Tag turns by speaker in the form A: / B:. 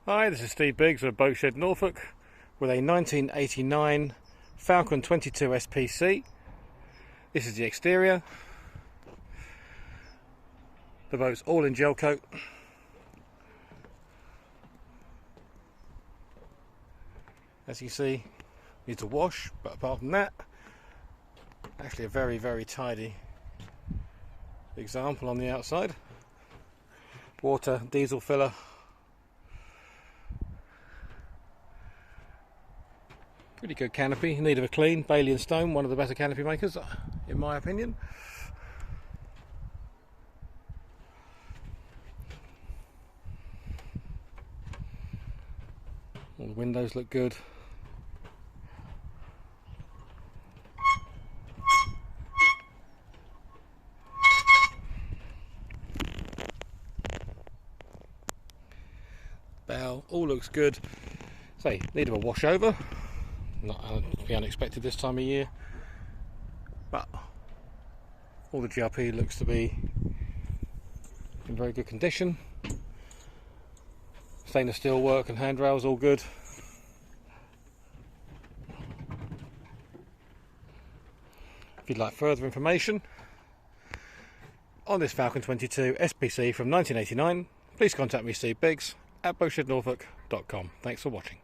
A: Hi, this is Steve Biggs of Boatshed, Norfolk, with a 1989 Falcon 22 SPC. This is the exterior. The boat's all in gel coat. As you see, needs a wash, but apart from that, actually a very tidy example on the outside. Water, diesel filler. Pretty good canopy, in need of a clean. Bailey & Stone, one of the better canopy makers, in my opinion. All the windows look good. Bow, all looks good. Say, need of a wash over. Not to be unexpected this time of year, but all the GRP looks to be in very good condition. Stainless steel work and handrails all good. If you'd like further information on this Falcon 22 SPC from 1989, please contact me, Steve Biggs, at boatshednorfolk.com. Thanks for watching.